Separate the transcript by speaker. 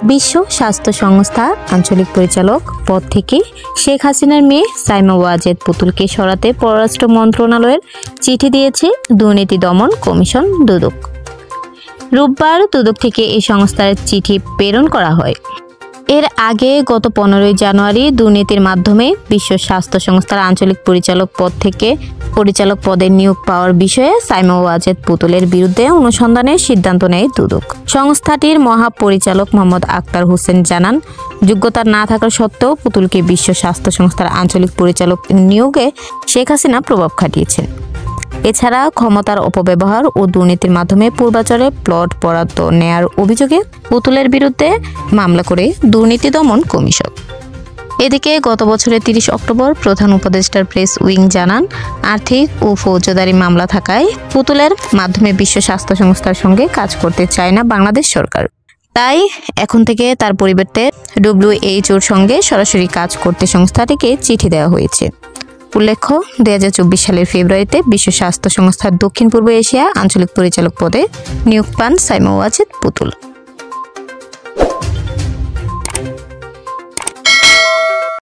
Speaker 1: বিশ্ব স্বাস্থ্য সংস্থা আঞ্চলিক পরিচালক পদ থেকে শেখ হাসিনার মেয়ে সাইমা ওয়াজেদ পুতুলকে সরাতে পররাষ্ট্র মন্ত্রণালয়ের চিঠি দিয়েছে দুর্নীতি দমন কমিশন দুদক। রোববার দুদক থেকে এই সংস্থার চিঠি প্রেরণ করা হয়। এর আগে গত 15 জানুয়ারি দুর্নীতির মাধ্যমে বিশ্ব স্বাস্থ্য সংস্থার আঞ্চলিক পরিচালক পদ থেকে পরিচালক পদে নিয়োগ পাওয়ার বিষয়ে সাইমা ওয়াজেদ পুতুলের বিরুদ্ধে অনুসন্ধানের সিদ্ধান্ত নেয় দুদক। সংস্থাটির মহাপরিচালক মোহাম্মদ আক্তার হোসেন জানান, যোগ্যতা না থাকা সত্ত্বেও পুতুলকে বিশ্ব স্বাস্থ্য সংস্থার আঞ্চলিক পরিচালক নিয়োগে শেখ হাসিনা প্রভাব খাটিয়েছেন। এছাড়া ক্ষমতার অপব্যবহার ও দুর্নীতির মাধ্যমে পূর্বাচলে প্লট বরাদ্দ নেয়ার অভিযোগে পুতুলের বিরুদ্ধে মামলা করে দুর্নীতি দমন কমিশন। এদিকে গত বছরের 30 অক্টোবর প্রধান উপদেষ্টার প্রেস উইং জানান, আর্থিক ও ফৌজদারি মামলা থাকায় পুতুলের মাধ্যমে বিশ্ব স্বাস্থ্য সংস্থার সঙ্গে কাজ করতে চায় না বাংলাদেশ সরকার। তাই এখন থেকে তার পরিবর্তে WHOর সঙ্গে সরাসরি কাজ করতে সংস্থাটিকে চিঠি দেওয়া হয়েছে। উল্লেখ্য, 2024 সালের ফেব্রুয়ারিতে বিশ্ব স্বাস্থ্য সংস্থার দক্ষিণ পূর্ব এশিয়া আঞ্চলিক পরিচালক পদে নিয়োগ পান সাইমা ওয়াজেদ পুতুল।